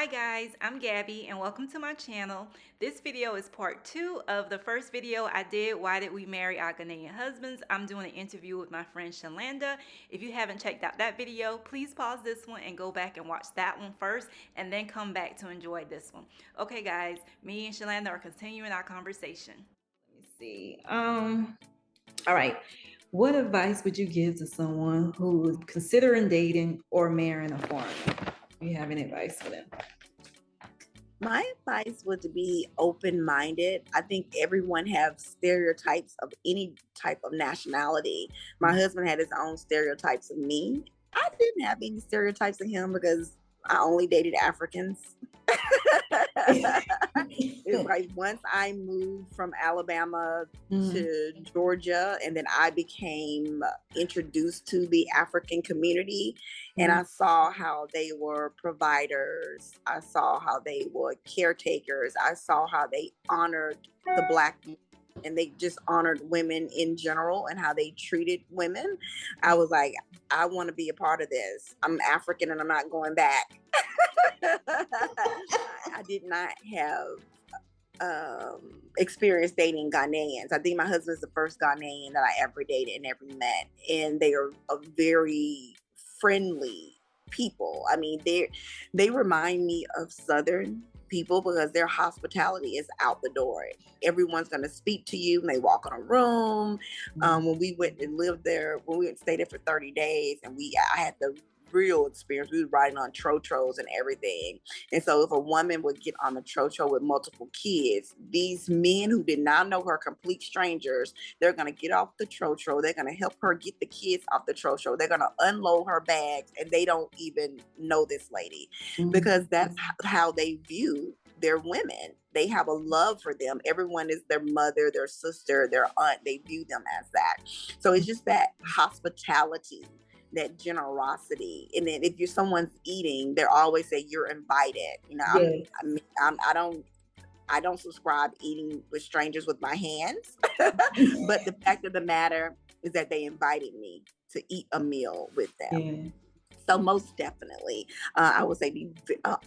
Hi guys, I'm Gabby and welcome to my channel. This video is part 2 of the first video I did, Why Did We Marry Our Ghanaian Husbands? I'm doing an interview with my friend Shalanda. If you haven't checked out that video, please pause this one and go back and watch that one first and then come back to enjoy this one. Okay guys, me and Shalanda are continuing our conversation. Let me see. All right. What advice would you give to someone who's considering dating or marrying a foreigner? Do you have any advice for them? My advice would be open-minded. I think everyone have stereotypes of any type of nationality. My husband had his own stereotypes of me. I didn't have any stereotypes of him because I only dated Africans. It's like once I moved from Alabama to Georgia, and then I became introduced to the African community, and I saw how they were providers. I saw how they were caretakers. I saw how they honored the Black, and they just honored women in general and how they treated women. I was like, I want to be a part of this. I'm African and I'm not going back. I did not have experience dating Ghanaians. I think my husband's the first Ghanaian that I ever dated and ever met. And they are a very friendly people. I mean, they remind me of Southern people because their hospitality is out the door. Everyone's going to speak to you when they walk in a room. When we went and lived there, when we stayed there for 30 days, and I had the real experience. We were riding on trotros and everything. And so if a woman would get on the trotro with multiple kids, these men who did not know her, complete strangers, they're going to get off the trotro. They're going to help her get the kids off the trotro. They're going to unload her bags, and they don't even know this lady because that's how they view their women. They have a love for them. Everyone is their mother, their sister, their aunt. They view them as that. So it's just that hospitality, that generosity. And then if you're someone's eating, they always say you're invited. You know, I don't subscribe eating with strangers with my hands. But the fact of the matter is that they invited me to eat a meal with them. Yeah. So most definitely, I would say be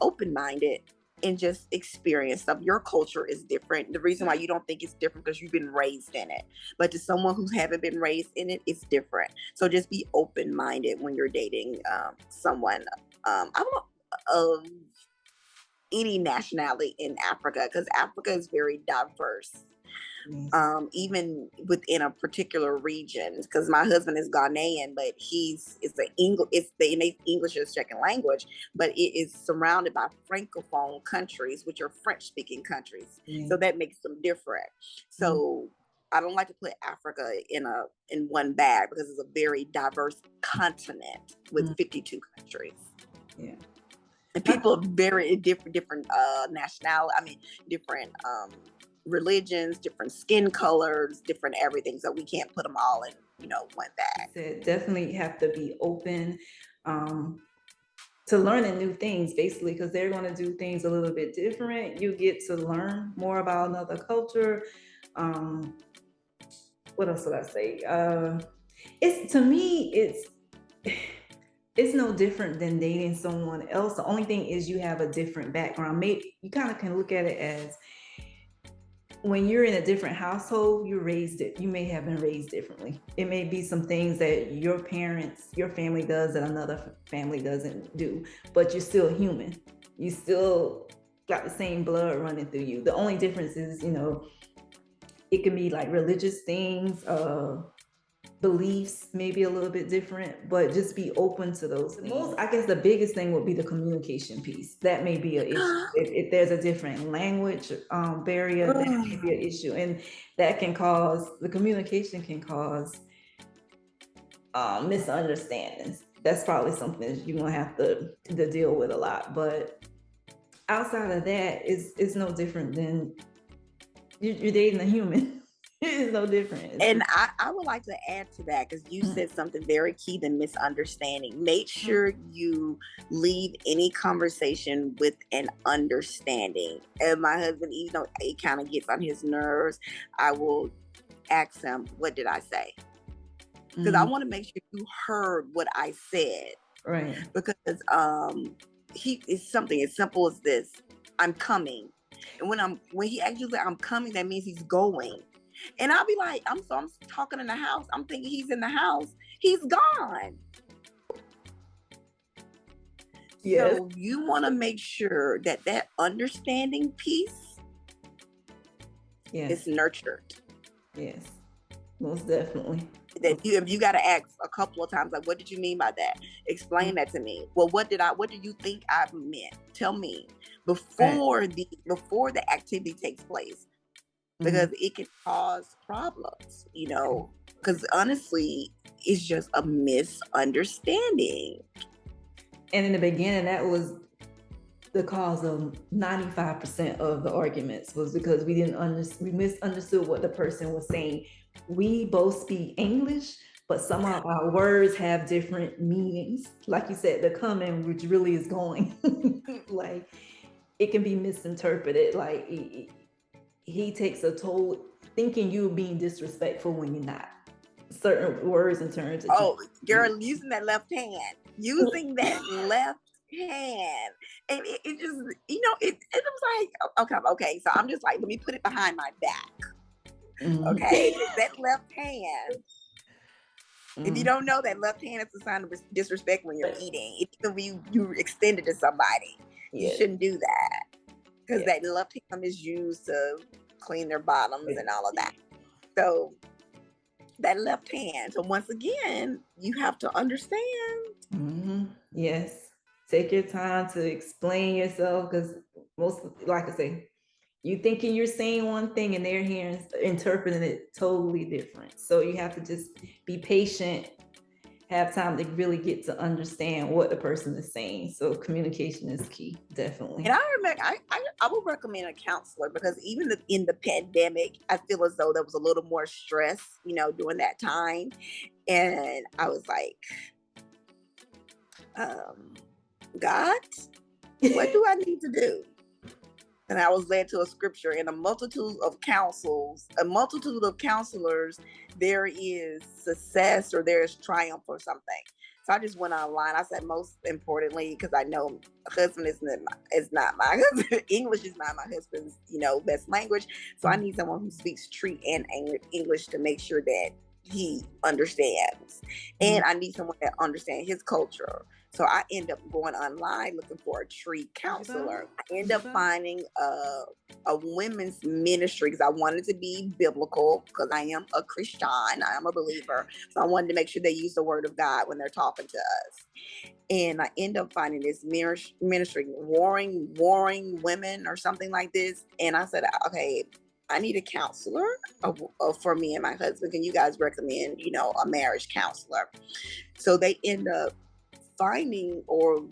open-minded and just experience stuff. Your culture is different. The reason why you don't think it's different because you've been raised in it. But to someone who haven't been raised in it, it's different. So just be open-minded when you're dating someone of any nationality in Africa, because Africa is very diverse. Even within a particular region, because my husband is Ghanaian, but it's the English is second language, but it is surrounded by francophone countries, which are French-speaking countries. So that makes them different. So I don't like to put Africa in one bag because it's a very diverse continent with 52 countries. Yeah. And people are very different nationality. I mean, different religions, different skin colors, different everything. So we can't put them all in, one bag. So definitely have to be open to learning new things, basically, because they're going to do things a little bit different. You get to learn more about another culture. What else would I say? It's no different than dating someone else. The only thing is you have a different background. Maybe you kind of can look at it as when you're in a different household, you may have been raised differently. It may be some things that your family does that another family doesn't do, but you're still human. You still got the same blood running through you. The only difference is, it can be like religious things, beliefs maybe a little bit different, but just be open to those things. I guess the biggest thing would be the communication piece. That may be an issue. If there's a different language barrier, that may be an issue, and the communication can cause misunderstandings. That's probably something you're gonna have to deal with a lot. But outside of that, it's no different than you're dating a human. It's no different. And I would like to add to that, because you said something very key, the misunderstanding. Make sure you leave any conversation with an understanding. And my husband, even though it kind of gets on his nerves, I will ask him, what did I say? Because I want to make sure you heard what I said. Right. Because he is something as simple as this: I'm coming. And when he actually said I'm coming, that means he's going. And I'll be like, I'm talking in the house. I'm thinking he's in the house. He's gone. Yes. So you want to make sure that understanding piece is nurtured. Yes, most definitely. That you got to ask a couple of times, like, what did you mean by that? Explain that to me. Well, what do you think I meant? Tell me before the activity takes place, because it can cause problems, because honestly, it's just a misunderstanding. And in the beginning, that was the cause of 95% of the arguments, was because we misunderstood what the person was saying. We both speak English, but some of our words have different meanings. Like you said, the coming, which really is going. Like, it can be misinterpreted. Like, he takes a toll thinking you're being disrespectful when you're not. Certain words and terms. Girl, using that left hand. Using that left hand. And it just, it was like, okay. So I'm just like, let me put it behind my back. Okay. That left hand. If you don't know, that left hand is a sign of disrespect when you're eating. It can be you extend it to somebody. You shouldn't do that. Because that left hand is used to clean their bottoms and all of that. So that left hand. So once again, you have to understand. Yes. Take your time to explain yourself, because most, like I say, you thinking you're saying one thing and they're hearing, interpreting it totally different. So you have to just be patient, have time to really get to understand what the person is saying. So communication is key, definitely. And I remember, I would recommend a counselor, because even in the pandemic, I feel as though there was a little more stress, during that time. And I was like, God, what do I need to do? And I was led to a scripture: in a multitude of counselors, there is success, or there is triumph, or something. So I just went online. I said, most importantly, because I know husband is not my husband. English is not my husband's, best language. So I need someone who speaks Tree and English to make sure that he understands. And I need someone that understands his culture. So I end up going online looking for a Tree counselor. I end up finding a women's ministry, because I wanted to be biblical, because I am a Christian. I am a believer. So I wanted to make sure they use the word of God when they're talking to us. And I end up finding this ministry, warring women or something like this. And I said, okay, I need a counselor for me and my husband. Can you guys recommend, a marriage counselor? So they end up finding or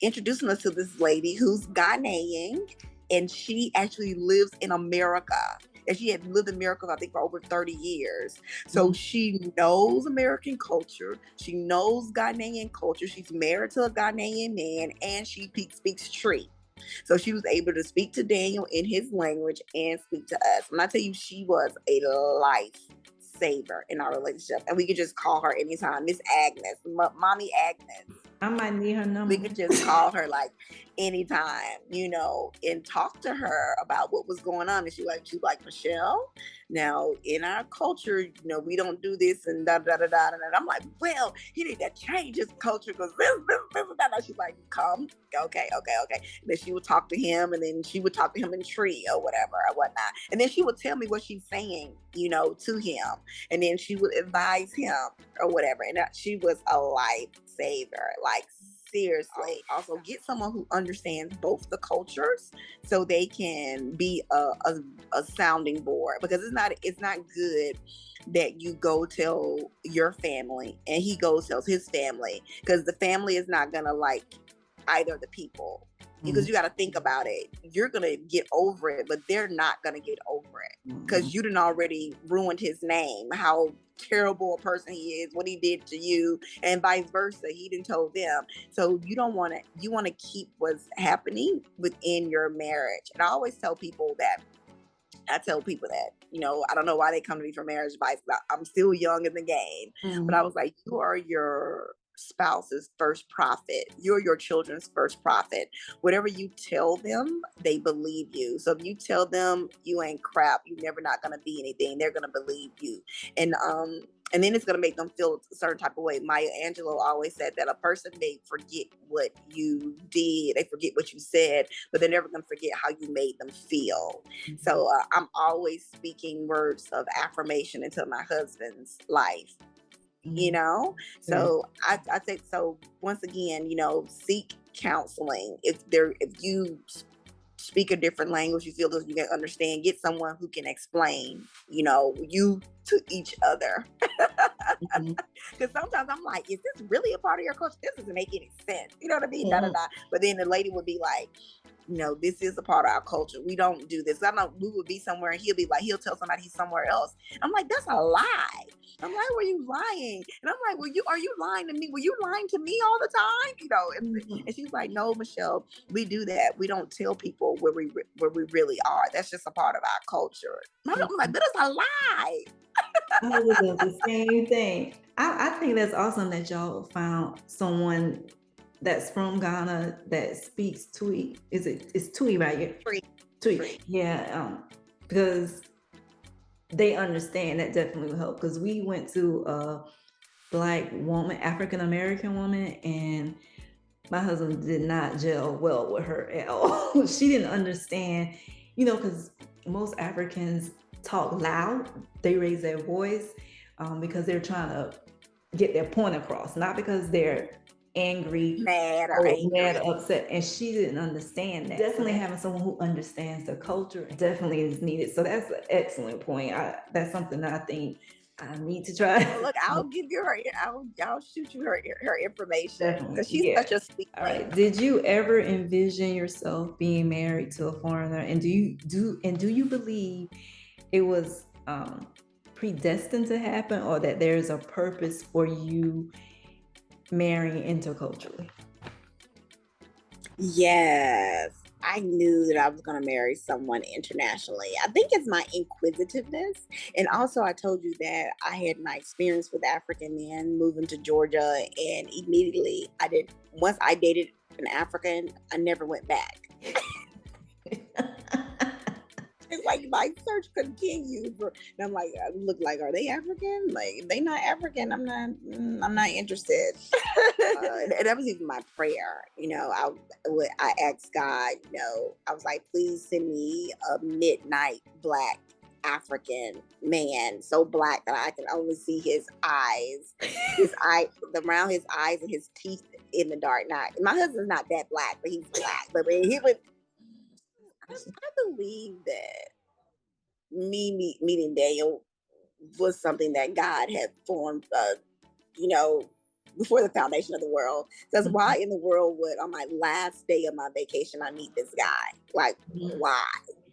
introducing us to this lady who's Ghanaian, and she actually lives in America. And she had lived in America, I think, for over 30 years. So she knows American culture. She knows Ghanaian culture. She's married to a Ghanaian man, and she speaks Tree. So she was able to speak to Daniel in his language and speak to us. When I tell you, she was a lifesaver in our relationship. And we could just call her anytime. Miss Agnes, Mommy Agnes. I might need her number. We could just call her like anytime, and talk to her about what was going on. And she like, Michelle, now in our culture, we don't do this and da da da da. And I'm like, well, he need to change his culture, because this. And she's like, come, okay. And then she would talk to him, and then she would talk to him in Tree or whatever or whatnot. And then she would tell me what she's saying, to him. And then she would advise him or whatever. And she was a lifesaver, like seriously. Also, get someone who understands both the cultures, so they can be a sounding board, because it's not good that you go tell your family and he goes tells his family, because the family is not gonna like either of the people. Because you got to think about it. You're going to get over it, but they're not going to get over it, because you done already ruined his name, how terrible a person he is, what he did to you, and vice versa. He done told them. So you want to keep what's happening within your marriage. And I always tell people that, I don't know why they come to me for marriage advice, but I'm still young in the game. But I was like, you are your spouse's first prophet. You're your children's first prophet. Whatever you tell them, they believe you. So if you tell them you ain't crap, you're never not gonna be anything, they're gonna believe you. And then it's gonna make them feel a certain type of way. Maya Angelou always said that a person may forget what you did, they forget what you said, but they're never gonna forget how you made them feel. So I'm always speaking words of affirmation into my husband's life. So I think, so once again, seek counseling. If you speak a different language, you feel that you can understand, get someone who can explain, you to each other. Because sometimes I'm like, is this really a part of your culture? This doesn't make any sense. You know what I mean? But then the lady would be like, this is a part of our culture. We don't do this. I know we would be somewhere and he'll tell somebody he's somewhere else. I'm like, that's a lie. I'm like, were you lying? And I'm like, are you lying to me? Were you lying to me all the time? And she's like, no, Michelle, we do that. We don't tell people where we really are. That's just a part of our culture. I'm like, that is a lie. I was doing the same thing. I think that's awesome that y'all found someone that's from Ghana that speaks Twi. It's Twi, right? Twi. Yeah. Because they understand, that definitely will help. Because we went to a Black woman, African American woman, and my husband did not gel well with her at all. She didn't understand, because most Africans talk loud. They raise their voice because they're trying to get their point across, not because they're angry, mad or upset. And she didn't understand that. Definitely having someone who understands the culture definitely is needed. So that's an excellent point. That's something that I think I need to try. Look, I'll give you her. I'll shoot you her information, because she's such a sweet lady. All right. Did you ever envision yourself being married to a foreigner? And do you believe it was predestined to happen, or that there's a purpose for you marrying interculturally? Yes, I knew that I was going to marry someone internationally. I think it's my inquisitiveness. And also, I told you that I had my experience with African men moving to Georgia, and immediately once I dated an African, I never went back. It's like my search continued, and I'm like, I look like, are they African? Like, if they not African, I'm not interested. And that was even my prayer. I asked God. I was like, please send me a midnight Black African man, so black that I can only see his eyes, around his eyes and his teeth in the dark night. My husband's not that black, but he's black. But when he would. I believe that me meeting Daniel was something that God had formed, before the foundation of the world. Because why in the world would, on my last day of my vacation, I meet this guy? Like, why?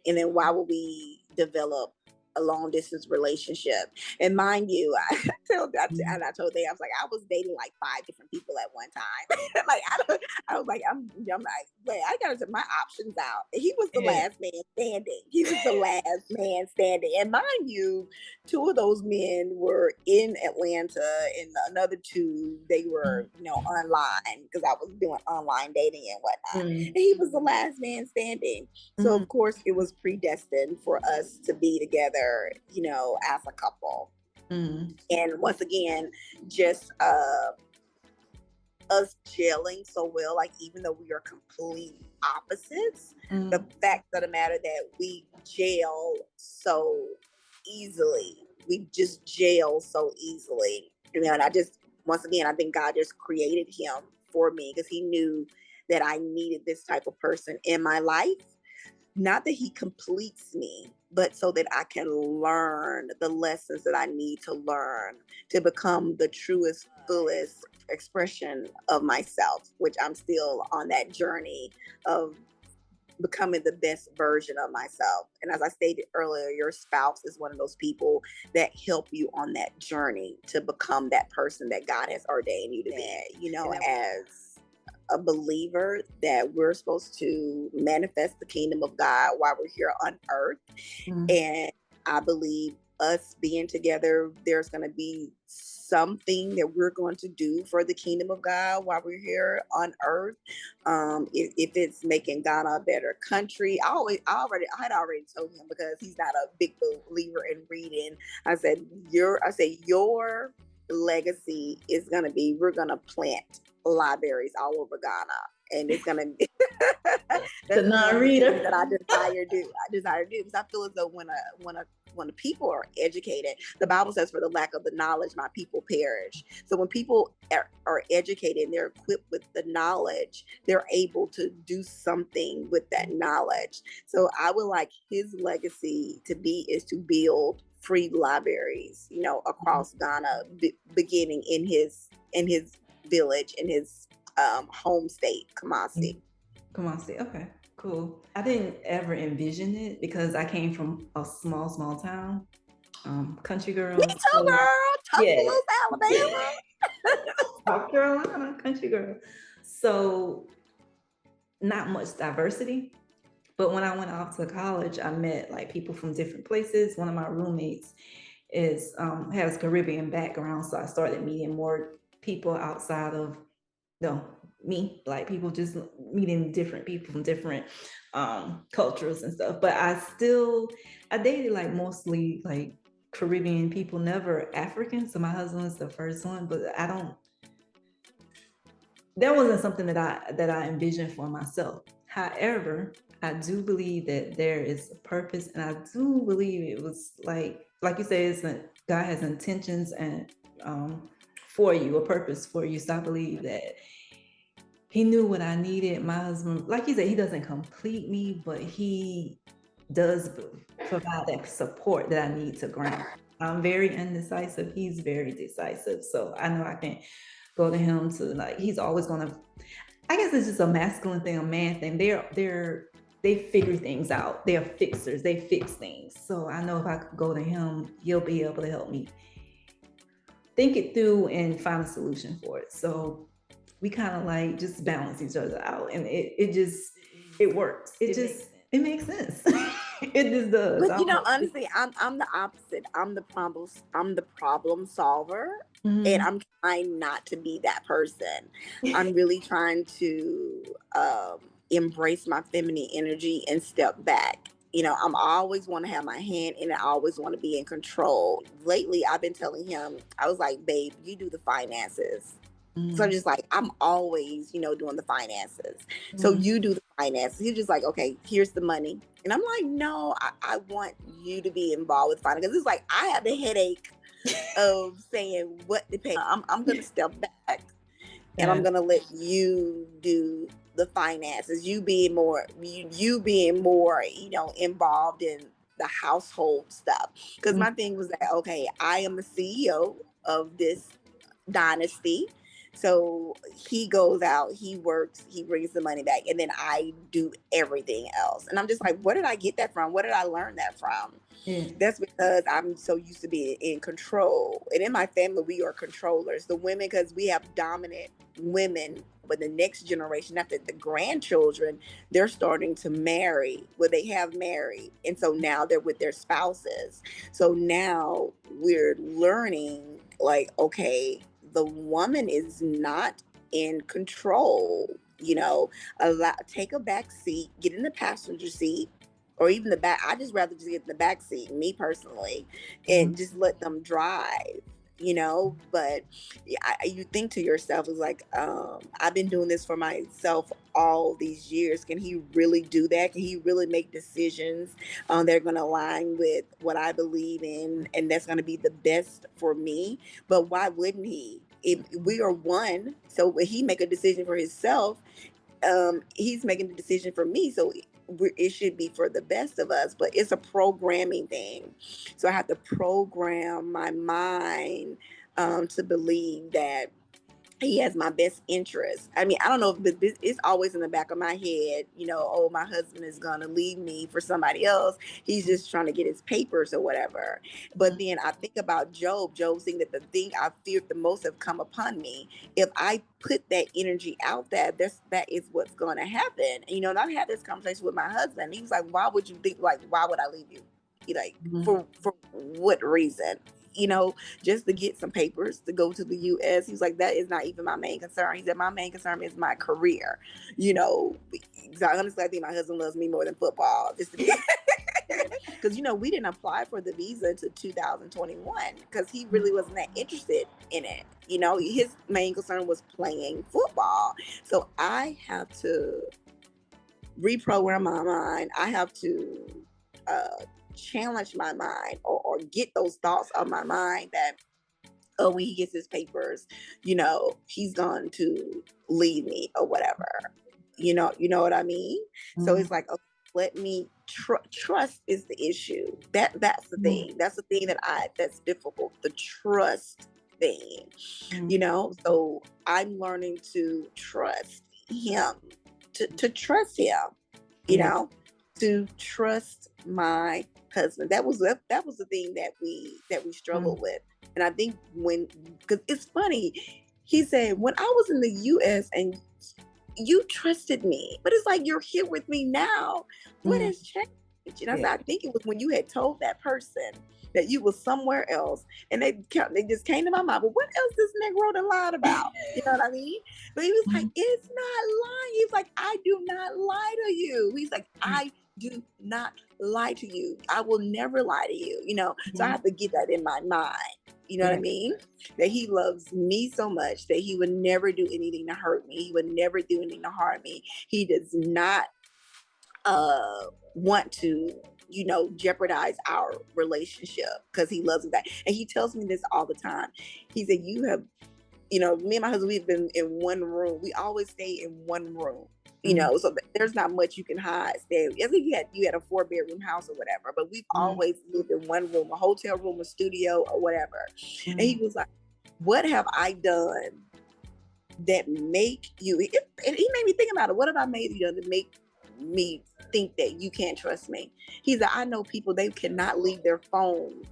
And then why would we develop a long distance relationship? And mind you, I told them, I was like, I was dating like 5 different people at one time. Like, I was like, I'm like, wait, I gotta take my options out. He was the last man standing. And mind you, 2 of those men were in Atlanta, and another 2, they were, online, because I was doing online dating and whatnot. And he was the last man standing. So of course it was predestined for us to be together, as a couple. And once again, just us gelling so well, like, even though we are complete opposites, the fact of the matter that we gel so easily. We just gel so easily. And once again, I think God just created him for me, because he knew that I needed this type of person in my life. Not that he completes me, but so that I can learn the lessons that I need to learn to become the truest, fullest expression of myself, which I'm still on that journey of becoming the best version of myself. And as I stated earlier, your spouse is one of those people that help you on that journey to become that person that God has ordained you to be. As a believer, that we're supposed to manifest the kingdom of God while we're here on earth. And I believe us being together, there's going to be something that we're going to do for the kingdom of God while we're here on earth. If it's making Ghana a better country, I had already told him, because he's not a big believer in reading. I said your legacy is going to be, we're going to plant libraries all over Ghana. And it's gonna be The that's one of the things that I desire to do. Because I feel as though when the people are educated, the Bible says, "For the lack of the knowledge, my people perish." So when people are educated and they're equipped with the knowledge, they're able to do something with that knowledge. So I would like his legacy is to build free libraries, across Ghana, beginning in his village, in his home state, Kumasi. Kumasi. Okay, cool. I didn't ever envision it because I came from a small town, country girl. Me too, girl. Tuscaloosa, Alabama. South Carolina, country girl. So not much diversity. But when I went off to college, I met like people from different places. One of my roommates has Caribbean background, so I started meeting more people outside of me, like people, just meeting different people from different cultures and stuff. But I dated like mostly like Caribbean people, never African. So my husband was the first one, but that wasn't something that I envisioned for myself. However, I do believe that there is a purpose, and I do believe it was like you say, God has intentions and for you, a purpose for you. So I believe that he knew what I needed. My husband, like you said, he doesn't complete me, but he does provide that support that I need to ground. I'm very indecisive. He's very decisive. So I know I can go to him to, like, he's always going to, I guess it's just a masculine thing, a man thing. They figure things out. They're fixers. They fix things. So I know if I could go to him, he'll be able to help me think it through and find a solution for it. So we kind of like just balance each other out, and it works. It makes sense. It just does. But honestly, I'm the opposite. I'm the problem solver. And I'm trying not to be that person. I'm really trying to embrace my feminine energy and step back. I'm always want to have my hand in it. I always want to be in control. Lately, I've been telling him, I was like, babe, you do the finances. So I'm just like, I'm always, doing the finances. So you do the finances. He's just like, okay, here's the money. And I'm like, no, I want you to be involved with finance. Because it's like, I have the headache of saying what to pay. I'm going to step back and I'm going to let you do the finances. You being more, involved in the household stuff. Because my thing was that, okay, I am the CEO of this dynasty. So he goes out, he works, he brings the money back, and then I do everything else. And I'm just like, where did I get that from? Where did I learn that from? That's because I'm so used to being in control. And in my family, we are controllers. The women, because we have dominant women, but the next generation, after the grandchildren, they're starting to marry. Well, they have married. And so now they're with their spouses. So now we're learning, like, okay, the woman is not in control, take a back seat, get in the passenger seat, or even the back. I just rather just get in the back seat, me personally, and just let them drive, but you think to yourself, it's like, I've been doing this for myself all these years. Can he really do that? Can he really make decisions that are going to align with what I believe in, and that's going to be the best for me? But why wouldn't he? If we are one, so when he make a decision for himself, he's making the decision for me. So it should be for the best of us, but it's a programming thing. So I have to program my mind to believe that he has my best interest. I mean, I don't know, but it's always in the back of my head, oh, my husband is going to leave me for somebody else. He's just trying to get his papers or whatever. But then I think about Job saying that the thing I feared the most have come upon me. If I put that energy out there, that is what's going to happen. And I've had this conversation with my husband. He was like, why would you think, like, why would I leave you? Like, Mhm. for what reason? Just to get some papers to go to the US. He's like, that is not even my main concern. He said, my main concern is my career. You know, honestly, I think my husband loves me more than football. Just to be because we didn't apply for the visa until 2021 because he really wasn't that interested in it. His main concern was playing football. So I have to reprogram my mind. I have to challenge my mind, or get those thoughts of my mind that, oh, when he gets his papers, he's going to leave me or whatever. You know what I mean? So Mhm. it's like, okay, let me trust is the issue. That's the Mhm. thing. That's the thing that's difficult. The trust thing. Mhm. So I'm learning to trust him, to trust him, you Yeah. know, to trust my husband. That was the thing that we Mhm. struggled with. And I think because it's funny, he said, when I was in the US and you trusted me, but it's like, you're here with me now. What Mhm. has changed? And I said, Yeah. I think it was when you had told that person that you was somewhere else, and they just came to my mind. But what else this Negro done lied about? You know what I mean? But he was like, Mhm. it's not lying. He's like, I do not lie to you. He's like, I do not lie to you. I will never lie to you. So I Mhm. have to get that in my mind. You know what Yeah. I mean? That he loves me so much that he would never do anything to hurt me. He would never do anything to harm me. He does not want to, jeopardize our relationship because he loves me back. And he tells me this all the time. He said, you have, me and my husband, we've been in one room. We always stay in one room. Mhm. So there's not much you can hide. I think you had a 4-bedroom house or whatever, but we've Mhm. always lived in one room, a hotel room, a studio, or whatever. And he Mhm. was like, what have I done that make you? And he made me think about it. What have I made you done to make me think that you can't trust me? He said, I know people, they cannot leave their phone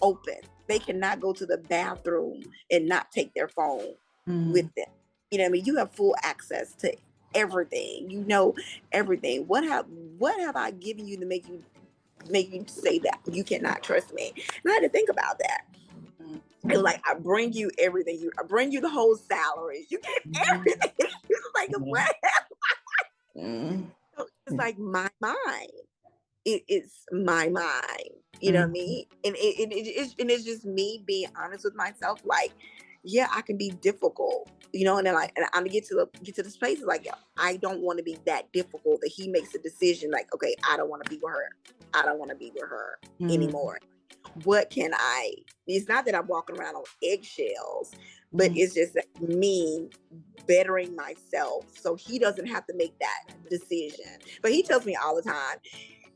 open. They cannot go to the bathroom and not take their phone with Mhm. them. You know what I mean? You have full access to everything. You know everything. What have I given you to make you say that you cannot trust me? And I had to think about that. Mhm. It was like, I bring you everything. I bring you the whole salary. You get Mhm. everything. It's like, Mhm. what? Mhm. So it's like my mind. It's my mind. You know what I Mhm. mean? And it's just me being honest with myself. Like, yeah, I can be difficult. And then, like, and I'm get to this place, like, I don't want to be that difficult that he makes a decision like, okay, I don't want to be with her. I don't want to be with her Mhm. anymore. What can I? It's not that I'm walking around on eggshells, but Mhm. it's just that me bettering myself so he doesn't have to make that decision. But he tells me all the time,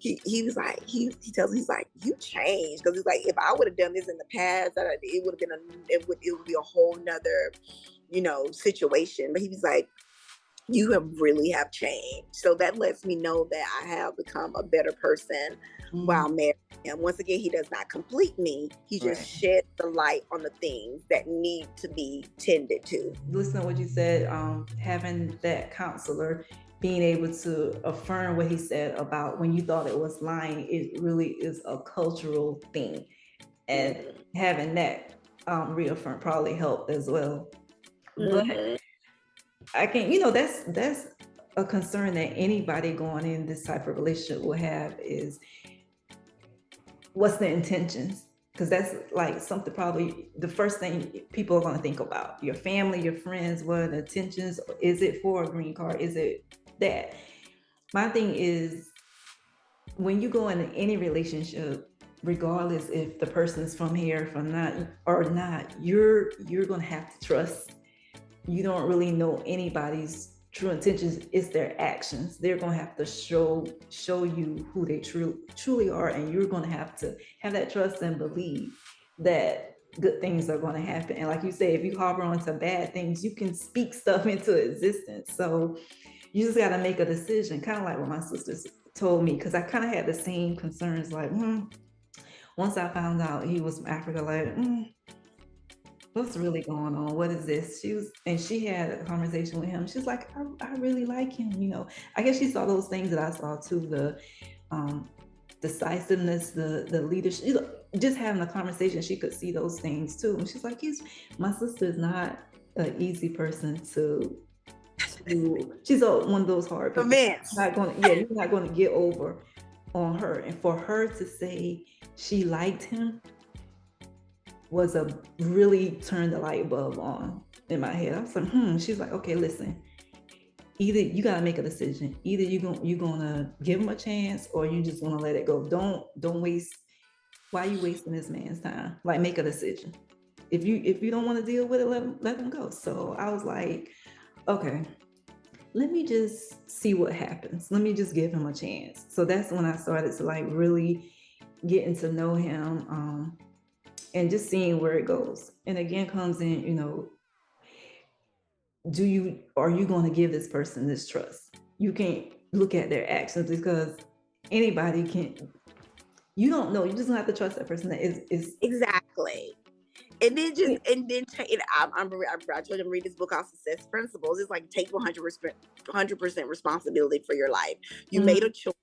he was like, he tells me, he's like, you changed, because he's like, if I would have done this in the past, it would have been it would be a whole nother situation. But he was like, you have changed. So that lets me know that I have become a better person Mhm. while married him. Once again, he does not complete me. He just Right. sheds the light on the things that need to be tended to. Listen to what you said, having that counselor being able to affirm what he said about when you thought it was lying, it really is a cultural thing. And Mhm. having that reaffirm probably helped as well. But Mhm. I can, that's a concern that anybody going in this type of relationship will have is what's the intentions? Because that's like something probably the first thing people are going to think about. Your family, your friends, what are the intentions? Is it for a green card? Is it that? My thing is when you go into any relationship, regardless if the person's from here, from not or not, you're gonna have to trust. You don't really know anybody's true intentions. It's their actions. They're gonna have to show you who they truly are, and you're gonna have to have that trust and believe that good things are going to happen. And like you say, if you harbor onto bad things, you can speak stuff into existence. So you just got to make a decision, kind of like what my sisters told me, because I kind of had the same concerns. Like, once I found out he was from Africa, like, what's really going on? What is this? She had a conversation with him. She's like, I really like him. I guess she saw those things that I saw too. The um, decisiveness, the leadership, just having a conversation, she could see those things too. And she's like, my sister is not an easy person she's one of those hard people. Convinced. You're not going to get over on her. And for her to say she liked him was really turned the light bulb on in my head. I was like, She's like, okay, listen, either you got to make a decision. Either you're gonna give him a chance, or you just gonna let it go. Don't waste. Why are you wasting this man's time? Like, make a decision. If you don't want to deal with it, let him go. So I was like, okay, let me just see what happens. Let me just give him a chance. So that's when I started to like really getting to know him, and just seeing where it goes. And again comes in, are you going to give this person this trust? You can't look at their actions, because anybody can. You don't know. You just have to trust that person. That is exactly. And then I told him to read this book called Success Principles. It's like, take 100% responsibility for your life. You made a choice.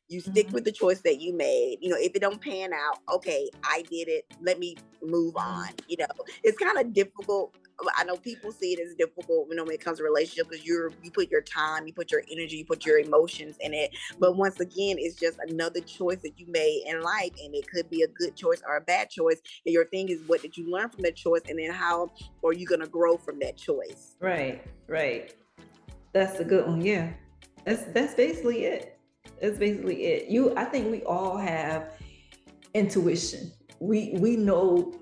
You stick with the choice that you made. If it don't pan out, okay, I did it. Let me move on. It's kind of difficult. I know people see it as difficult, when it comes to relationship, because you put your time, you put your energy, you put your emotions in it. But once again, it's just another choice that you made in life, and it could be a good choice or a bad choice. And your thing is, what did you learn from that choice, and then how are you going to grow from that choice? Right. That's a good one. Yeah, that's basically it. That's basically it. I think we all have intuition. We know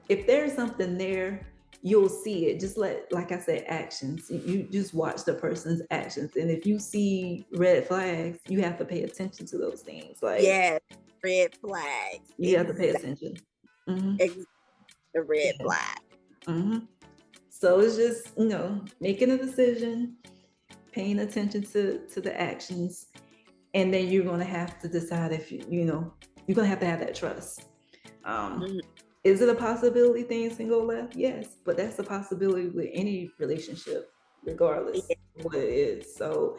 if there's something there, you'll see it. Just like I said, actions. You just watch the person's actions, and if you see red flags, you have to pay attention to those things. Like, yes, red flags. You have to pay attention. The red flag. So it's just making a decision, paying attention to the actions, and then you're going to have to decide if you're going to have that trust. Is it a possibility things can go left? Yes, but that's a possibility with any relationship, regardless of what it is. So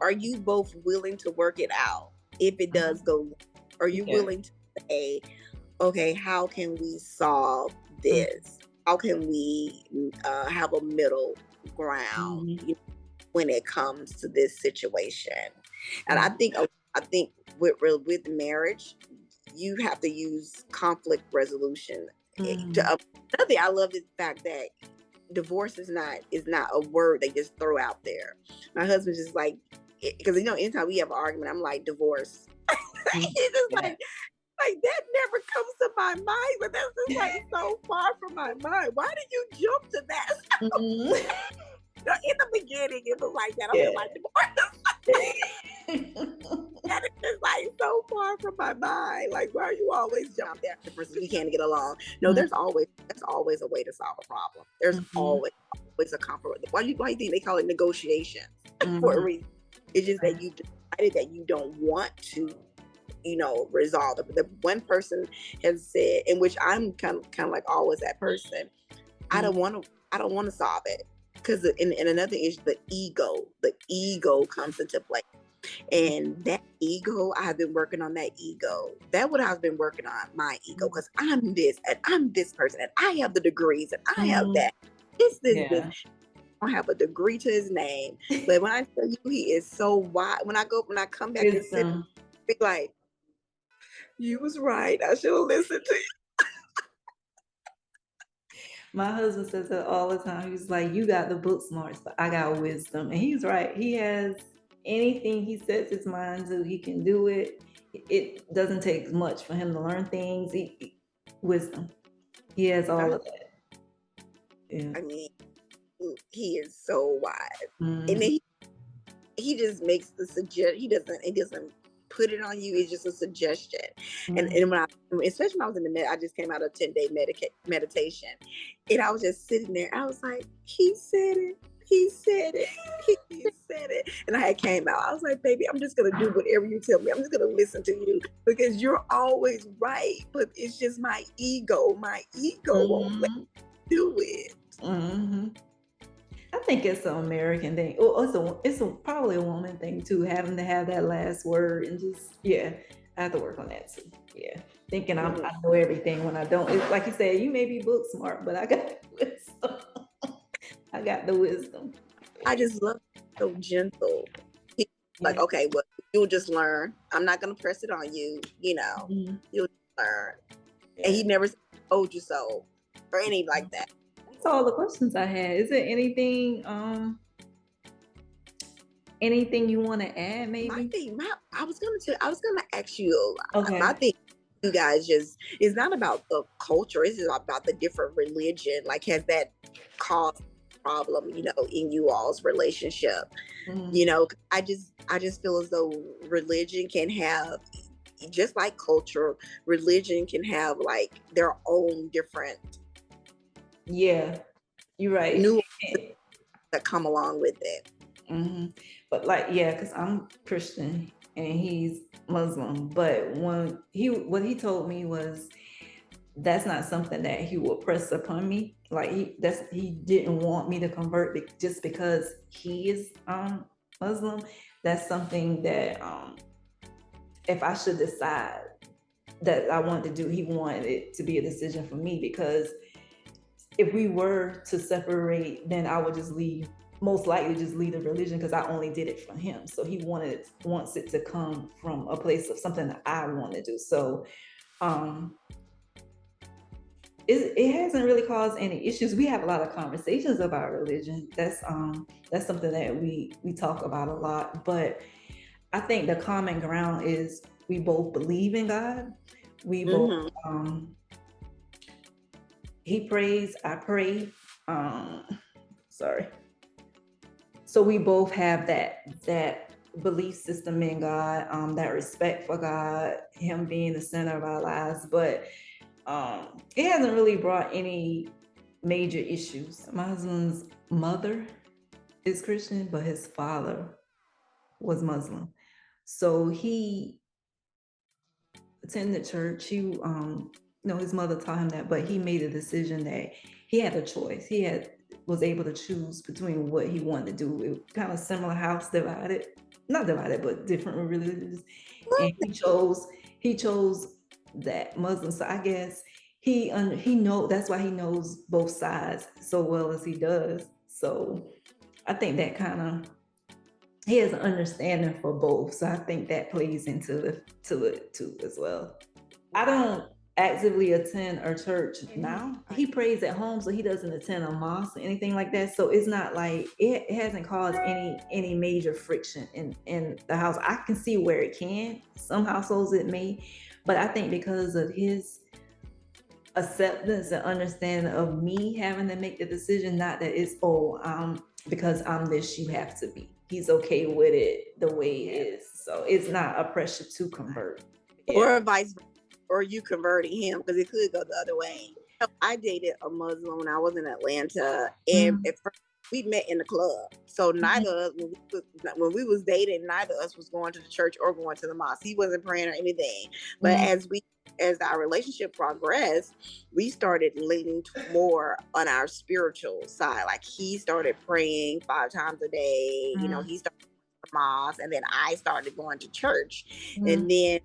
are you both willing to work it out if it does go left? Are you willing to say, okay, how can we solve this? How can we have a middle ground when it comes to this situation? And I think with marriage, you have to use conflict resolution. Another thing I love is the fact that divorce is not a word they just throw out there. My husband's just like, because anytime we have an argument, I'm like, divorce. He's just like that never comes to my mind, but that's just like so far from my mind. Why did you jump to that? In the beginning, it was like that. I was like, divorce. That is just like so far from my mind. Like, why are you always jumping there? We can't get along. No, there's always a way to solve a problem. There's always a compromise. Why do you think they call it negotiation? For a reason. It's just that you decided that you don't want to, resolve it. But the one person has said, in which I'm kind of like always that person, I don't want to solve it. Because in another issue, the ego comes into play. And that ego, I've been working on that ego. That's what I've been working on, my ego. Because I'm this, and I'm this person, and I have the degrees, and I have that. This. I don't have a degree to his name. But when I tell you, he is so wise. When I come back and sit, be like, you was right. I should have listened to you. My husband says that all the time. He's like, you got the book smarts, but I got wisdom. And he's right. He has anything he sets his mind to, he can do it. It doesn't take much for him to learn things. Wisdom. He has all of that. Yeah. I mean, he is so wise. And then he just makes the suggestion. He doesn't put it on you. It's just a suggestion. And especially when I was in I just came out of 10-day meditation, and I was just sitting there. I was like, he said it. He said it. He said it. And I came out. I was like, baby, I'm just gonna do whatever you tell me. I'm just gonna listen to you, because you're always right. But it's just my ego. My ego won't let me do it. I think it's an American thing. It's probably a woman thing too, having to have that last word, and just I have to work on that too. Yeah. Thinking I know everything when I don't. It's like you said, you may be book smart, but I got the wisdom. I got the wisdom. I just love so gentle. He's like, Yeah. okay, well, you'll just learn. I'm not gonna press it on you, you'll learn. Yeah. And he never told you so or anything like that. That's all the questions I had. Is there anything you want to add, maybe? I was gonna ask you. Okay. My thing, you guys, just it's not about the culture. It's about the different religion. Like, has that caused a problem, in you all's relationship? I just feel as though religion can have, just like culture, religion can have like their own different. Yeah, you're right. New that come along with it. Mm-hmm. But because I'm Christian and he's Muslim, but what he told me was that's not something that he would press upon me. Like he didn't want me to convert just because he is Muslim. That's something that if I should decide that I want to do, he wanted it to be a decision for me, because if we were to separate, then I would most likely just leave the religion, because I only did it for him. So he wants it to come from a place of something that I want to do. So it hasn't really caused any issues. We have a lot of conversations about religion. That's something that we talk about a lot. But I think the common ground is we both believe in God. We both he prays, I pray. Sorry. So we both have that belief system in God, that respect for God, him being the center of our lives. But it hasn't really brought any major issues. My husband's mother is Christian, but his father was Muslim. So he attended church. His mother taught him that, but he made a decision that he had a choice. Was able to choose between what he wanted to do. It kind of similar house divided, not divided, but different religions. And he chose that Muslim. So I guess that's why he knows both sides so well as he does. So I think that kind of, he has an understanding for both. So I think that plays into it too as well. I don't actively attend a church now. He prays at home, so he doesn't attend a mosque or anything like that. So it's not like it hasn't caused any major friction in the house. I can see where it can. Some households it may, but I think because of his acceptance and understanding of me having to make the decision, not that it's because I'm this, you have to be. He's okay with it the way it is. So it's not a pressure to convert. Or vice versa. Or you converting him, because it could go the other way. I dated a Muslim when I was in Atlanta, and at first we met in the club. So neither of us, when we was dating, neither of us was going to the church or going to the mosque. He wasn't praying or anything. But as our relationship progressed, we started leaning more on our spiritual side. Like, he started praying 5 times a day. He started going to the mosque, and then I started going to church. And then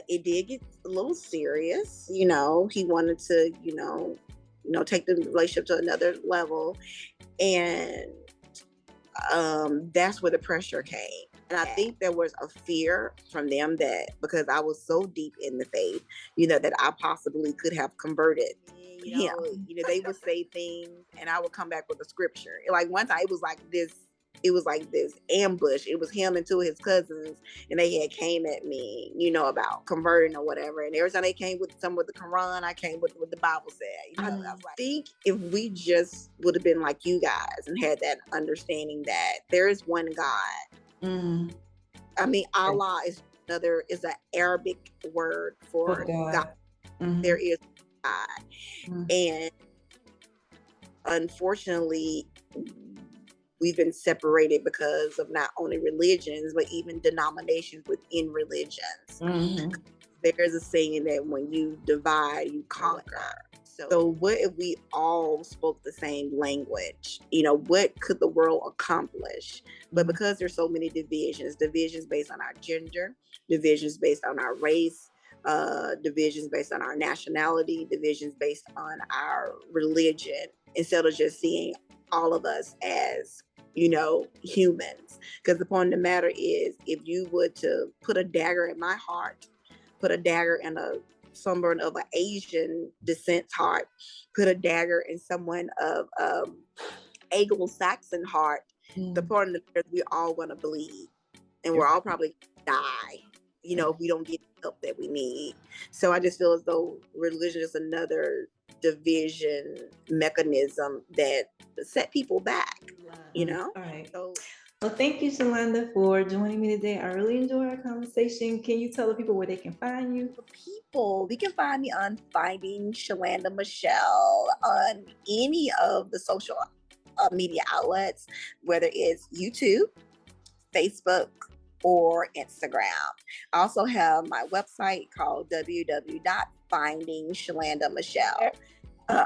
it did get a little serious. He wanted to, take the relationship to another level. And that's where the pressure came. And I think there was a fear from them that because I was so deep in the faith, that I possibly could have converted him. They would say things and I would come back with a scripture. Like one time it was like this ambush. It was him and 2 of his cousins, and they had came at me, about converting or whatever. And every time they came with some with the Quran, I came with what the Bible said. I was like, I think if we just would have been like you guys and had that understanding that there is one God. I mean, Allah is an Arabic word for God. There is God. And unfortunately, we've been separated because of not only religions, but even denominations within religions. There's a saying that when you divide, you conquer. So what if we all spoke the same language? What could the world accomplish? But because there's so many divisions based on our gender, divisions based on our race, divisions based on our nationality, divisions based on our religion, instead of just seeing all of us as humans. Because the point of the matter is, if you were to put a dagger in my heart, put a dagger in someone of an Asian descent's heart, put a dagger in someone of Anglo-Saxon heart, the point of the matter is we're all going to bleed, and we're all probably gonna die, if we don't get the help that we need. So I just feel as though religion is another division mechanism that set people back, All right. Well, thank you, Shalanda, for joining me today. I really enjoyed our conversation. Can you tell the people where they can find you? They can find me on Finding Michelle on any of the social media outlets, whether it's YouTube, Facebook, or Instagram. I also have my website called www.finding.chalanda.michelle.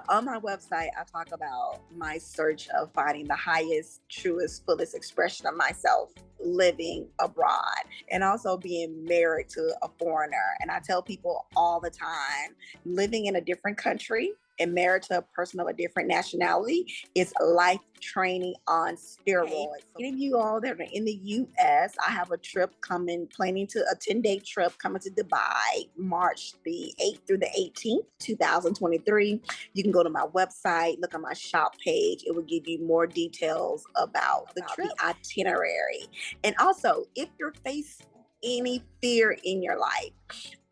On my website, I talk about my search of finding the highest, truest, fullest expression of myself living abroad, and also being married to a foreigner. And I tell people all the time, living in a different country and married to a person of a different nationality is life training on steroids. Any of you all that are in the US, I have a trip planning to a 10-day trip coming to Dubai, March the 8th through the 18th, 2023. You can go to my website, look on my shop page. It will give you more details about the trip, the itinerary. And also, if you're facing any fear in your life,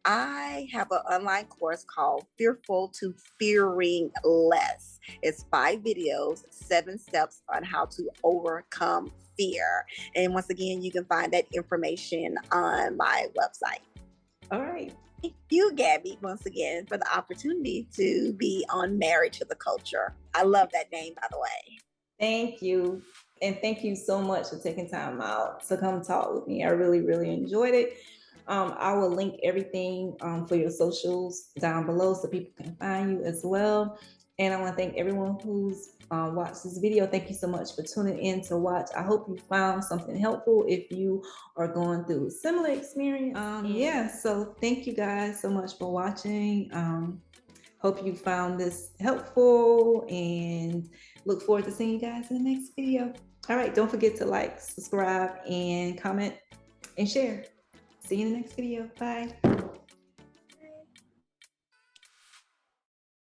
I have an online course called Fearful to Fearing Less. It's 5 videos, 7 steps on how to overcome fear. And once again, you can find that information on my website. All right. Thank you, Gabby, once again, for the opportunity to be on Married to the Culture. I love that name, by the way. Thank you. And thank you so much for taking time out to come talk with me. I really, really enjoyed it. I will link everything for your socials down below so people can find you as well. And I want to thank everyone who's watched this video. Thank you so much for tuning in to watch. I hope you found something helpful if you are going through a similar experience. So thank you guys so much for watching. Hope you found this helpful and look forward to seeing you guys in the next video. All right, don't forget to like, subscribe, and comment, and share. See you in the next video. Bye.